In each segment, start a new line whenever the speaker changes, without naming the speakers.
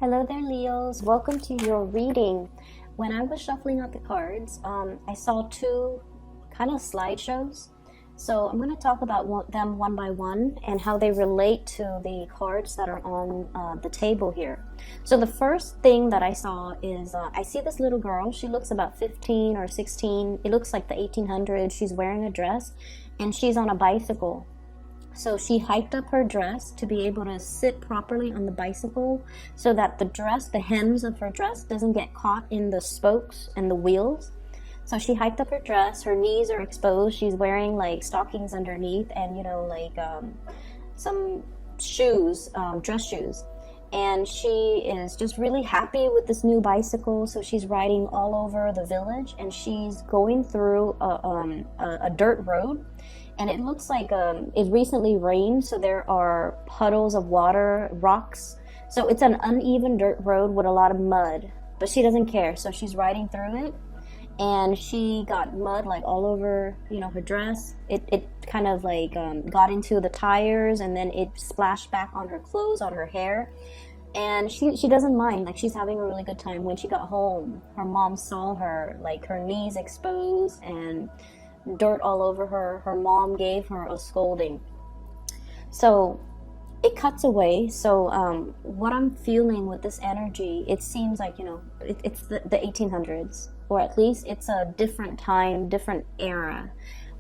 Hello there, Leos. Welcome to your reading. When I was shuffling out the cards, I saw two kind of slideshows. So I'm going to talk about them one by one and how they relate to the cards that are on the table here. So the first thing that I saw is I see this little girl. She looks about 15 or 16. It looks like the 1800s. She's wearing a dress and she's on a bicycle. So she hiked up her dress to be able to sit properly on the bicycle so that the dress, the hems of her dress, doesn't get caught in the spokes and the wheels. So she hiked up her dress, her knees are exposed, she's wearing like stockings underneath and some shoes, dress shoes. And she is just really happy with this new bicycle. So she's riding all over the village and she's going through a dirt road. And it looks like it recently rained, so there are puddles of water, rocks. So it's an uneven dirt road with a lot of mud, but she doesn't care. So she's riding through it, and she got mud like all over, her dress. It kind of like got into the tires, and then it splashed back on her clothes, on her hair. And she doesn't mind, like she's having a really good time. When she got home, her mom saw her, like her knees exposed and dirt all over her. Her mom gave her a scolding. So it cuts away. So what I'm feeling with this energy, it seems like, it's the 1800s, or at least it's a different time, different era,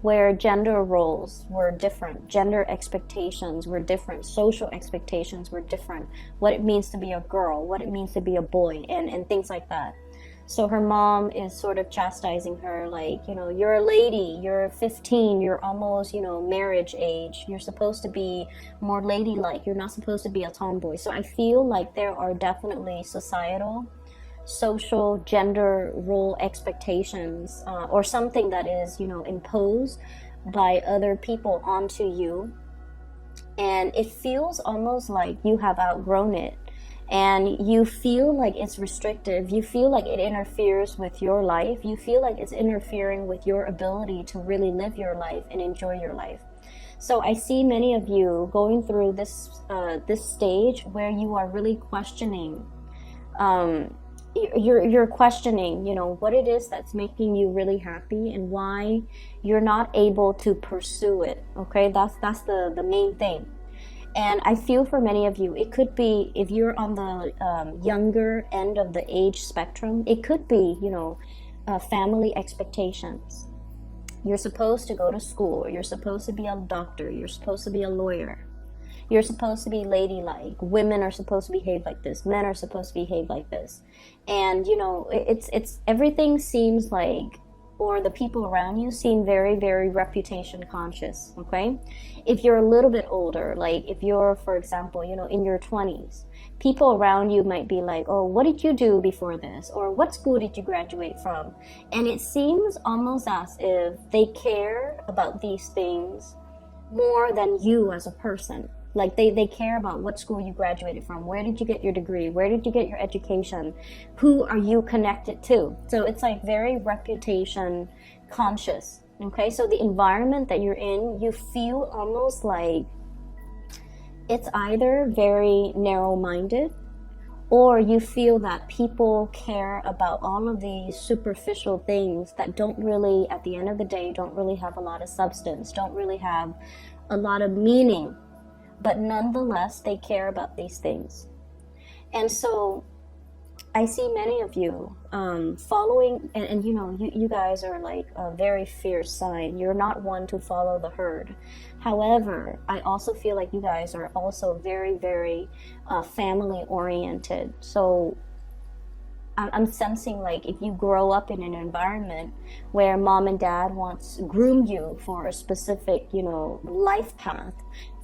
where gender roles were different, gender expectations were different, social expectations were different, what it means to be a girl, what it means to be a boy, and things like that. So her mom is sort of chastising her, like, you're a lady, you're 15, you're almost, marriage age. You're supposed to be more ladylike. You're not supposed to be a tomboy. So I feel like there are definitely societal, social, gender role expectations, or something that is, imposed by other people onto you. And it feels almost like you have outgrown it. And you feel like it's restrictive, you feel like it interferes with your life, you feel like it's interfering with your ability to really live your life and enjoy your life. So I see many of you going through this stage where you are really questioning, you're questioning, what it is that's making you really happy and why you're not able to pursue it. Okay, that's the main thing. And I feel for many of you, it could be, if you're on the younger end of the age spectrum, it could be, family expectations. You're supposed to go to school, you're supposed to be a doctor, you're supposed to be a lawyer, you're supposed to be ladylike, women are supposed to behave like this, men are supposed to behave like this. And, it's everything seems like, or the people around you seem very, very reputation conscious, okay? If you're a little bit older, like if you're, for example, in your 20s, people around you might be like, oh, what did you do before this? Or what school did you graduate from? And it seems almost as if they care about these things more than you as a person. Like they care about what school you graduated from, where did you get your degree, where did you get your education, who are you connected to. So it's like very reputation conscious. Okay, so the environment that you're in, you feel almost like it's either very narrow-minded, or you feel that people care about all of these superficial things that don't really, at the end of the day, don't really have a lot of substance, don't really have a lot of meaning. But nonetheless, they care about these things. And so I see many of you following, and you guys are like a very fierce sign. You're not one to follow the herd. However, I also feel like you guys are also very, very family oriented. So I'm sensing like if you grow up in an environment where mom and dad groom you for a specific, life path,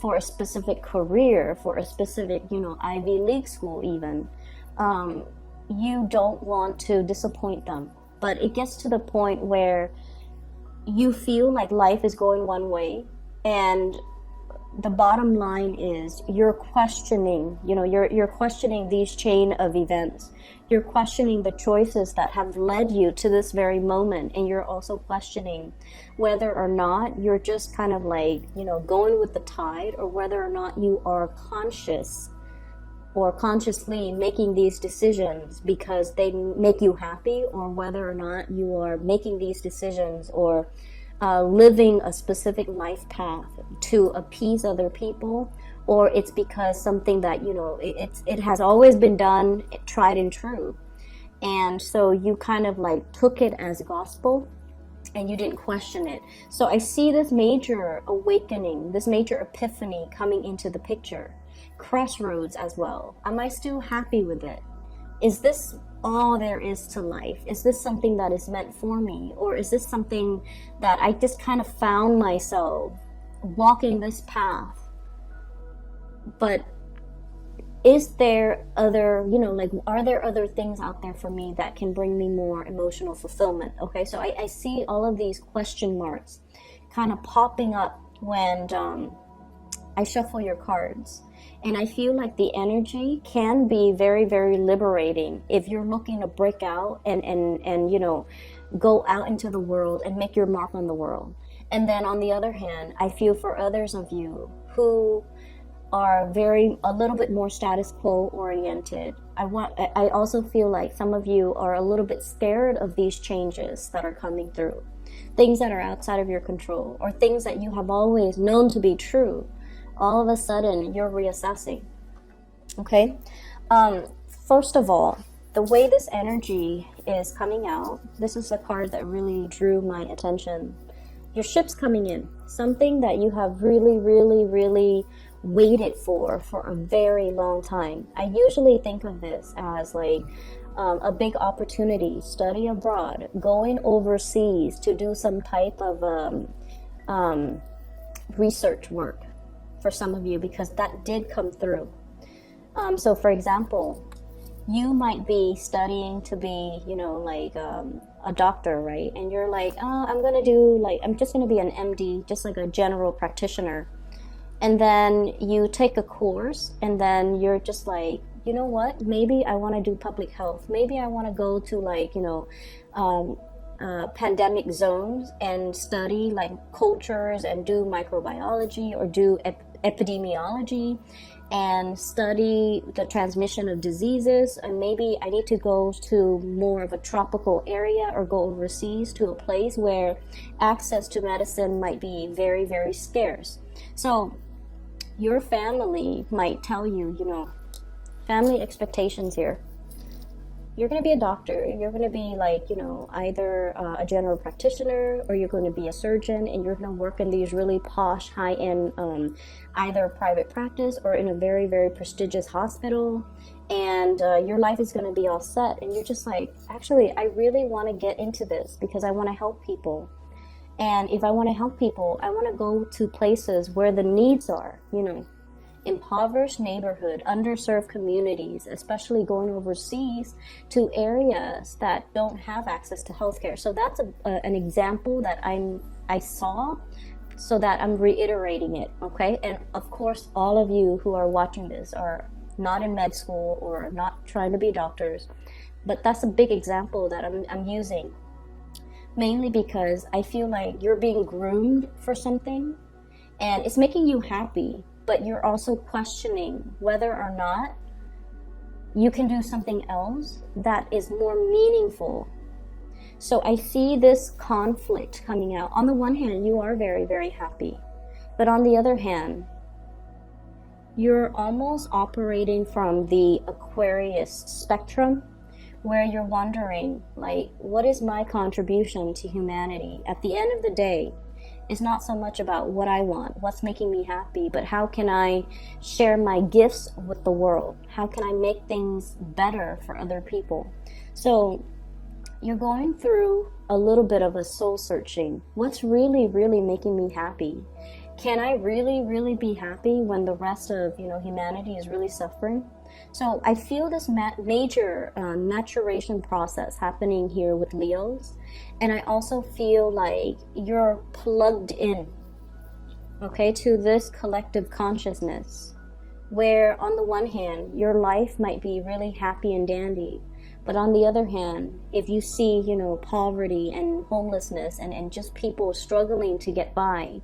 for a specific career, for a specific, Ivy League school even, you don't want to disappoint them. But it gets to the point where you feel like life is going one way, and the bottom line is you're questioning, you're questioning these chain of events. You're questioning the choices that have led you to this very moment, and you're also questioning whether or not you're just kind of like, going with the tide, or whether or not you are conscious or consciously making these decisions because they make you happy, or whether or not you are making these decisions or living a specific life path to appease other people, or it's because something that, you know, it has always been done, tried and true. And so you kind of like took it as gospel and you didn't question it. So I see this major awakening, this major epiphany coming into the picture. Crossroads as well. Am I still happy with it? Is this all there is to life? Is this something that is meant for me? Or is this something that I just kind of found myself walking this path? But is there other, you know, like, are there other things out there for me that can bring me more emotional fulfillment? Okay, so I see all of these question marks kind of popping up when I shuffle your cards. And I feel like the energy can be very, very liberating if you're looking to break out and you know, go out into the world and make your mark on the world. And then on the other hand, I feel for others of you who are a little bit more status quo oriented. I also feel like some of you are a little bit scared of these changes that are coming through, things that are outside of your control, or things that you have always known to be true. All of a sudden you're reassessing. Okay, first of all, the way this energy is coming out, this is a card that really drew my attention. Your ship's coming in, something that you have really, really, really waited for a very long time. I usually think of this as like a big opportunity, study abroad, going overseas to do some type of research work for some of you, because that did come through. So for example, you might be studying to be, you know, like a doctor, right? And you're like, oh, I'm just gonna be an MD, just like a general practitioner. And then you take a course and then you're just like, you know what, maybe I want to do public health. Maybe I want to go to like, you know, pandemic zones and study like cultures and do microbiology or do epidemiology and study the transmission of diseases. And maybe I need to go to more of a tropical area or go overseas to a place where access to medicine might be very, very scarce. So your family might tell you, you know, family expectations here. You're going to be a doctor. You're going to be like, you know, either a general practitioner, or you're going to be a surgeon, and you're going to work in these really posh, high-end, either private practice or in a very, very prestigious hospital. And your life is going to be all set. And you're just like, actually, I really want to get into this because I want to help people. And if I want to help people, I want to go to places where the needs are, you know, impoverished neighborhood, underserved communities, especially going overseas to areas that don't have access to healthcare. So that's an example that I saw, so that I'm reiterating it, okay? And of course, all of you who are watching this are not in med school or not trying to be doctors, but that's a big example that I'm using. Mainly because I feel like you're being groomed for something and it's making you happy, but you're also questioning whether or not you can do something else that is more meaningful. So I see this conflict coming out. On the one hand, you are very, very happy, but on the other hand, you're almost operating from the Aquarius spectrum, where you're wondering, like, what is my contribution to humanity? At the end of the day, it's not so much about what I want, what's making me happy, but how can I share my gifts with the world? How can I make things better for other people? So you're going through a little bit of a soul searching. What's really, really making me happy? Can I really, really be happy when the rest of, you know, humanity is really suffering? So I feel this major maturation process happening here with Leos. And I also feel like you're plugged in, okay, to this collective consciousness, where on the one hand, your life might be really happy and dandy. But on the other hand, if you see, you know, poverty and homelessness and just people struggling to get by,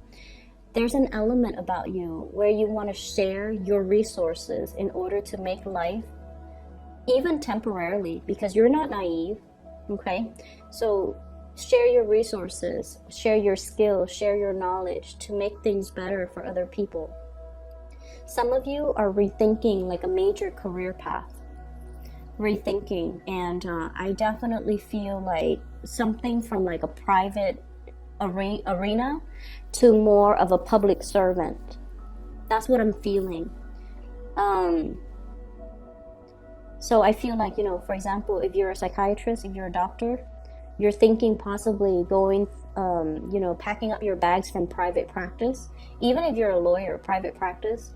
there's an element about you where you want to share your resources in order to make life, even temporarily, because you're not naive, okay? So share your resources, share your skills, share your knowledge to make things better for other people. Some of you are rethinking like a major career path, and I definitely feel like something from like a private arena to more of a public servant. That's what I'm feeling. So I feel like, for example, if you're a psychiatrist, if you're a doctor, you're thinking possibly going, packing up your bags from private practice. Even if you're a lawyer, private practice,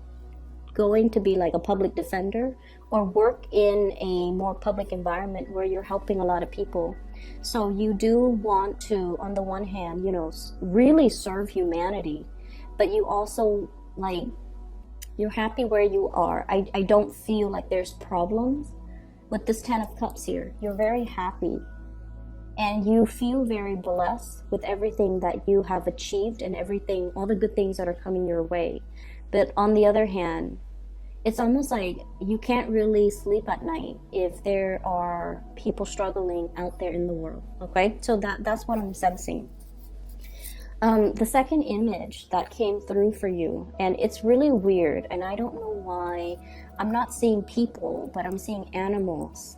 going to be like a public defender, or work in a more public environment where you're helping a lot of people. So you do want to, on the one hand, really serve humanity, but you also like, you're happy where you are. I don't feel like there's problems with this 10 of Cups here. You're very happy and you feel very blessed with everything that you have achieved and everything, all the good things that are coming your way. But on the other hand, it's almost like you can't really sleep at night if there are people struggling out there in the world, okay? So that's what I'm sensing. The second image that came through for you, and it's really weird, and I don't know why, I'm not seeing people, but I'm seeing animals.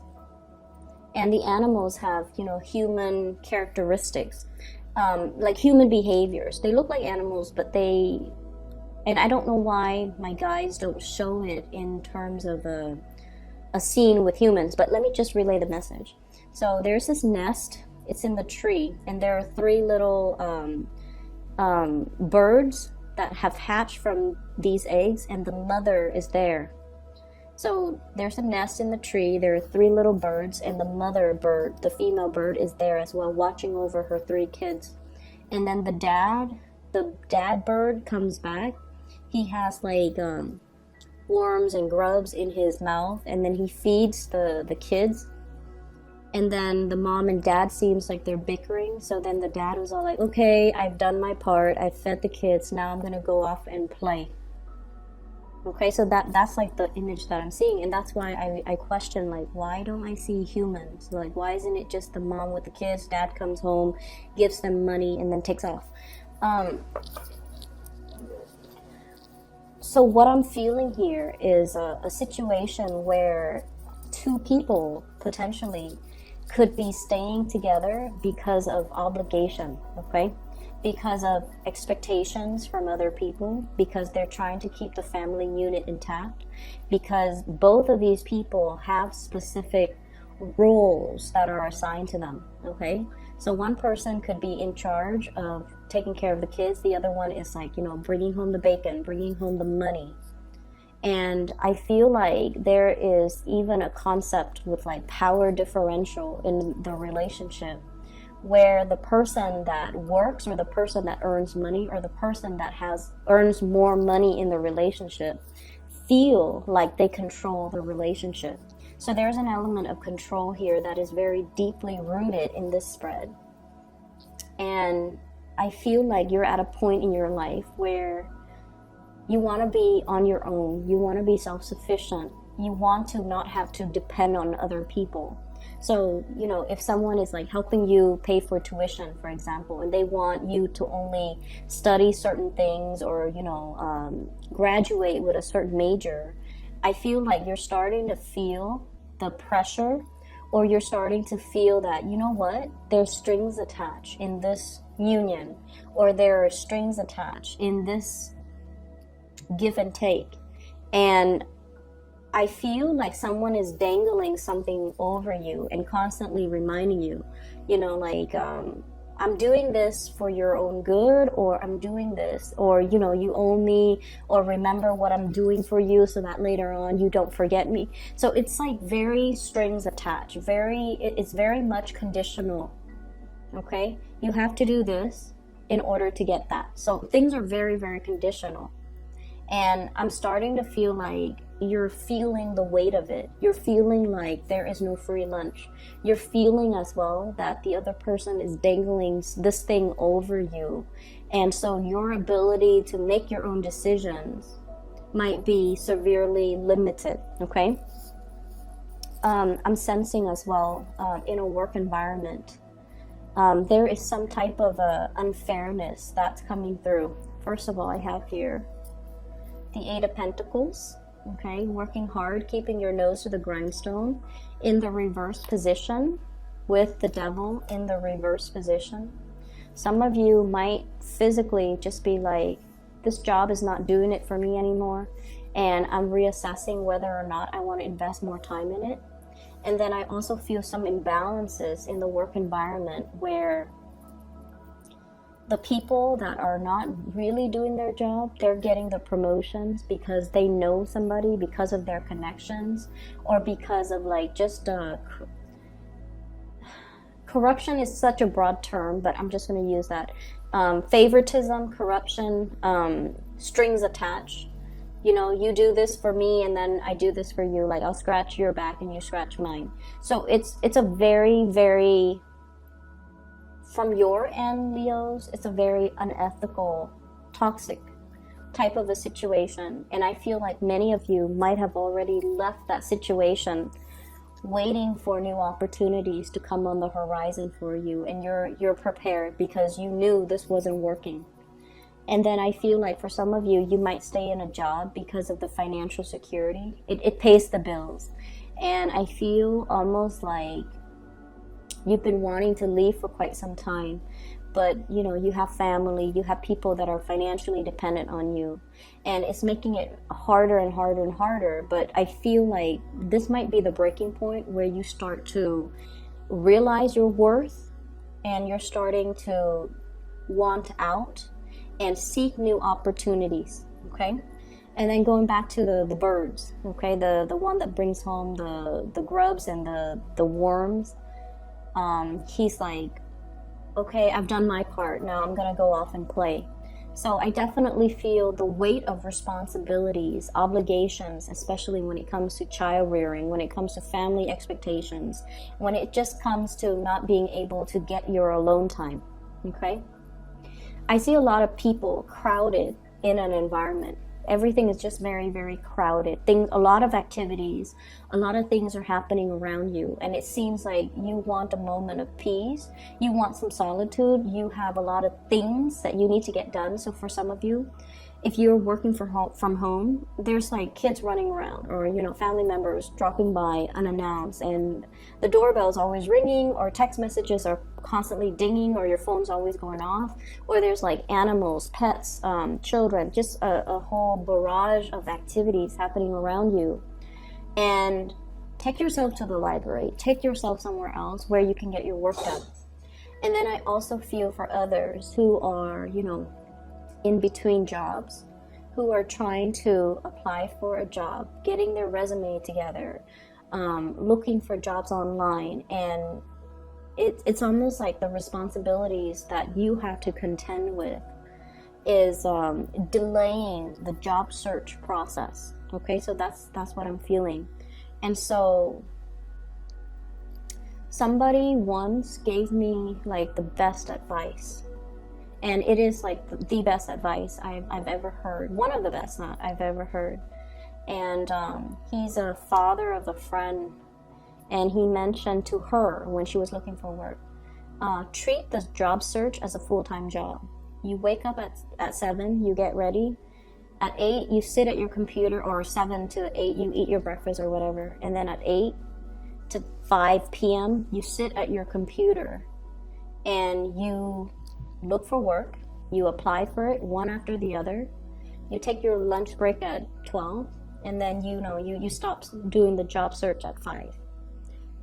And the animals have, human characteristics, like human behaviors. They look like animals, but and I don't know why my guides don't show it in terms of a scene with humans, but let me just relay the message. So there's this nest, it's in the tree, and there are 3 little birds that have hatched from these eggs, and the mother is there. So there's a nest in the tree, there are 3 little birds, and the mother bird, the female bird, is there as well, watching over her 3 kids. And then the dad bird comes back. He has like worms and grubs in his mouth, and then he feeds the kids. And then the mom and dad seems like they're bickering. So then the dad was all like, okay, I've done my part, I've fed the kids, now I'm gonna go off and play. Okay, so that's like the image that I'm seeing, and that's why I question, like, why don't I see humans? Like, why isn't it just the mom with the kids, dad comes home, gives them money, and then takes off? So what I'm feeling here is a situation where 2 people potentially could be staying together because of obligation, okay? Because of expectations from other people, because they're trying to keep the family unit intact, because both of these people have specific roles that are assigned to them, okay? So one person could be in charge of taking care of the kids, the other one is like, bringing home the bacon, bringing home the money. And I feel like there is even a concept with like power differential in the relationship, where the person that works, or the person that earns money, or the person that earns more money in the relationship feel like they control the relationship. So there's an element of control here that is very deeply rooted in this spread. And I feel like you're at a point in your life where you want to be on your own. You want to be self-sufficient. You want to not have to depend on other people. So, if someone is like helping you pay for tuition, for example, and they want you to only study certain things, or, graduate with a certain major, I feel like you're starting to feel the pressure, or you're starting to feel that, there's strings attached in this union, or there are strings attached in this give and take. And I feel like someone is dangling something over you and constantly reminding you, I'm doing this for your own good, or I'm doing this, or, you owe me, or remember what I'm doing for you so that later on you don't forget me. So it's like very strings attached, it's very much conditional, okay? You have to do this in order to get that. So things are very, very conditional. And I'm starting to feel like you're feeling the weight of it. You're feeling like there is no free lunch. You're feeling as well that the other person is dangling this thing over you. And so your ability to make your own decisions might be severely limited, okay? I'm sensing as well, in a work environment, there is some type of unfairness that's coming through. First of all, I have here the Eight of Pentacles, okay? Working hard, keeping your nose to the grindstone in the reverse position, with the Devil in the reverse position. Some of you might physically just be like, this job is not doing it for me anymore, and I'm reassessing whether or not I want to invest more time in it. And then I also feel some imbalances in the work environment where the people that are not really doing their job, they're getting the promotions because they know somebody, because of their connections, or because of like just corruption is such a broad term, but I'm just going to use that. Favoritism, corruption, strings attached. You know, you do this for me and then I do this for you. Like, I'll scratch your back and you scratch mine. So it's a very, very, from your end, Leos, it's a very unethical, toxic type of a situation. And I feel like many of you might have already left that situation waiting for new opportunities to come on the horizon for you. And you're prepared because you knew this wasn't working. And then I feel like for some of you, you might stay in a job because of the financial security. It pays the bills. And I feel almost like you've been wanting to leave for quite some time. But, you know, you have family, you have people that are financially dependent on you. And it's making it harder and harder and harder. But I feel like this might be the breaking point where you start to realize your worth and you're starting to want out and seek new opportunities, okay? And then going back to the birds, okay? The one that brings home the grubs and the worms, he's like, okay, I've done my part, now I'm gonna go off and play. So I definitely feel the weight of responsibilities, obligations, especially when it comes to child rearing, when it comes to family expectations, when it just comes to not being able to get your alone time, okay? I see a lot of people crowded in an environment. Everything is just very, very crowded. A lot of activities, a lot of things are happening around you. And it seems like you want a moment of peace. You want some solitude. You have a lot of things that you need to get done. So for some of you, if you're working from home, there's like kids running around or, you know, family members dropping by unannounced and the doorbell's always ringing or text messages are constantly dinging or your phone's always going off, or there's like animals, pets, children, just a whole barrage of activities happening around you. And take yourself to the library, take yourself somewhere else where you can get your work done. And then I also feel for others who are, you know, in between jobs, who are trying to apply for a job, getting their resume together, looking for jobs online, and it's almost like the responsibilities that you have to contend with is delaying the job search process. Okay, so that's what I'm feeling. And so somebody once gave me like the best advice. And it is like the best advice I've ever heard. One of the best I've ever heard. And he's a father of a friend. And he mentioned to her when she was looking for work, treat the job search as a full-time job. You wake up at 7, you get ready. At 8, you sit at your computer, or 7 to 8, you eat your breakfast or whatever. And then at 8 to 5 p.m., you sit at your computer and you look for work, you apply for it one after the other, you take your lunch break at 12, and then you stop doing the job search at 5.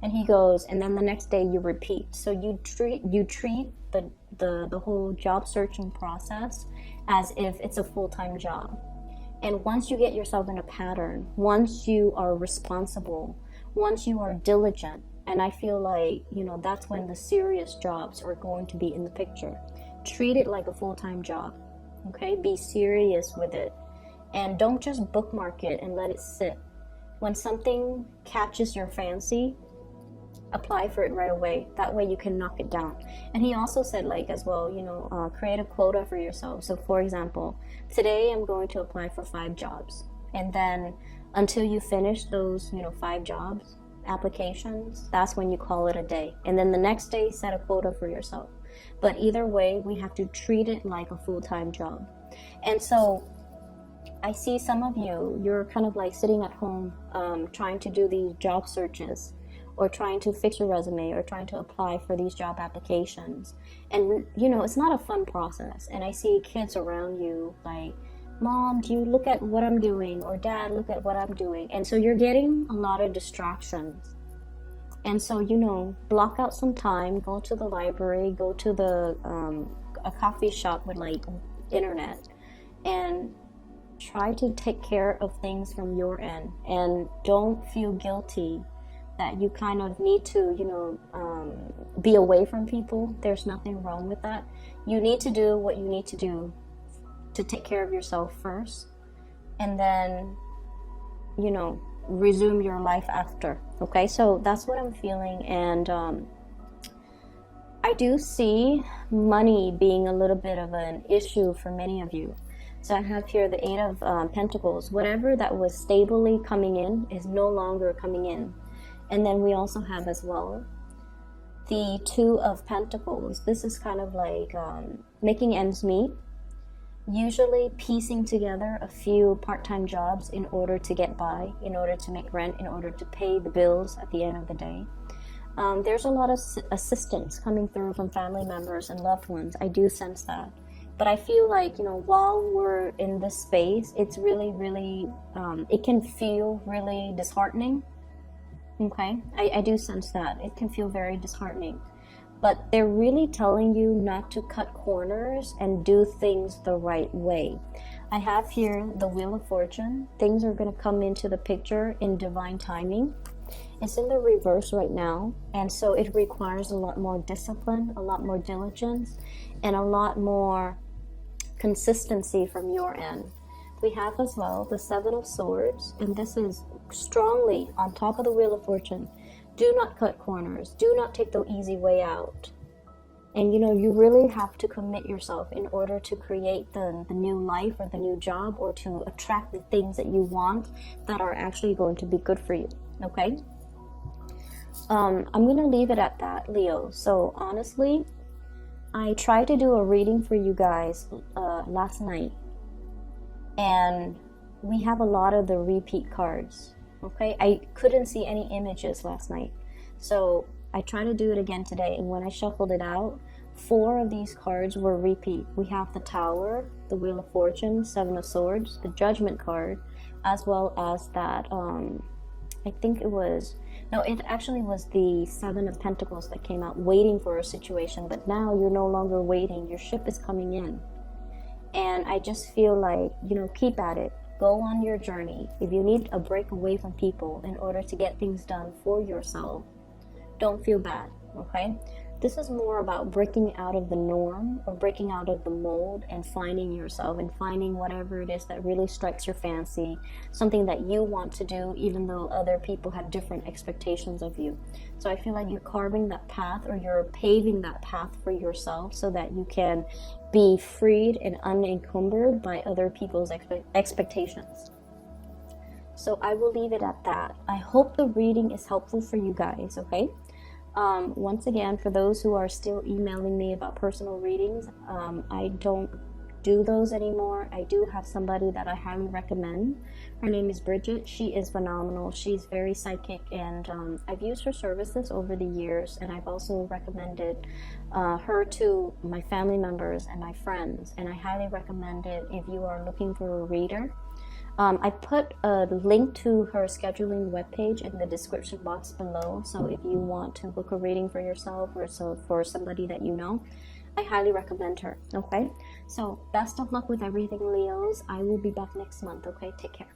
And he goes, and then the next day you repeat. So you treat the whole job searching process as if it's a full-time job. And once you get yourself in a pattern, once you are responsible, once you are diligent, and I feel like, you know, that's when the serious jobs are going to be in the picture. Treat it like a full-time job, okay? Be serious with it. And don't just bookmark it and let it sit. When something catches your fancy, apply for it right away. That way you can knock it down. And he also said, like, as well, create a quota for yourself. So for example, today I'm going to apply for 5 jobs, and then until you finish those 5 jobs applications, that's when you call it a day. And then the next day set a quota for yourself. But either way, we have to treat it like a full-time job. And so I see some of you're kind of like sitting at home trying to do these job searches, or trying to fix your resume, or trying to apply for these job applications. And it's not a fun process. And I see kids around you like, Mom, do you look at what I'm doing? Or Dad, look at what I'm doing. And so you're getting a lot of distractions. And so, block out some time, go to the library, go to a coffee shop with like internet, and try to take care of things from your end. And don't feel guilty that you kind of need to, be away from people. There's nothing wrong with that. You need to do what you need to do to take care of yourself first, and then, resume your life after. Okay, so that's what I'm feeling. And I do see money being a little bit of an issue for many of you. So I have here the 8 of Pentacles. Whatever that was stably coming in is no longer coming in. And then we also have as well the 2 of Pentacles. This is kind of like making ends meet. Usually piecing together a few part-time jobs in order to get by, in order to make rent, in order to pay the bills at the end of the day. There's a lot of assistance coming through from family members and loved ones. I do sense that. But I feel like, while we're in this space, it's really, really, it can feel really disheartening. Okay? I do sense that. It can feel very disheartening. But they're really telling you not to cut corners and do things the right way. I have here the Wheel of Fortune. Things are going to come into the picture in divine timing. It's in the reverse right now, and so it requires a lot more discipline, a lot more diligence, and a lot more consistency from your end. We have as well the 7 of Swords, and this is strongly on top of the Wheel of Fortune. Do not cut corners. Do not take the easy way out. And you really have to commit yourself in order to create the new life or the new job, or to attract the things that you want that are actually going to be good for you. Okay? I'm going to leave it at that, Leo. So honestly, I tried to do a reading for you guys last night, and we have a lot of the repeat cards. Okay, I couldn't see any images last night, so I tried to do it again today, and when I shuffled it out, 4 of these cards were repeat. We have the Tower, the Wheel of Fortune, 7 of Swords, the Judgment card, as well as that, it actually was the 7 of Pentacles that came out, waiting for a situation. But now you're no longer waiting, your ship is coming in. And I just feel like, keep at it. Go on your journey. If you need a break away from people in order to get things done for yourself, don't feel bad, okay? This is more about breaking out of the norm, or breaking out of the mold, and finding yourself, and finding whatever it is that really strikes your fancy, something that you want to do, even though other people have different expectations of you. So I feel like you're carving that path, or you're paving that path for yourself, so that you can be freed and unencumbered by other people's expectations. So I will leave it at that. I hope the reading is helpful for you guys, okay? Once again, for those who are still emailing me about personal readings, I don't do those anymore. I do have somebody that I highly recommend. Her name is Bridget. She is phenomenal. She's very psychic, and I've used her services over the years, and I've also recommended her to my family members and my friends, and I highly recommend it if you are looking for a reader. I put a link to her scheduling webpage in the description box below, so if you want to book a reading for yourself, or for somebody that you know, I highly recommend her. Okay, so best of luck with everything, Leos. I will be back next month. Okay, take care.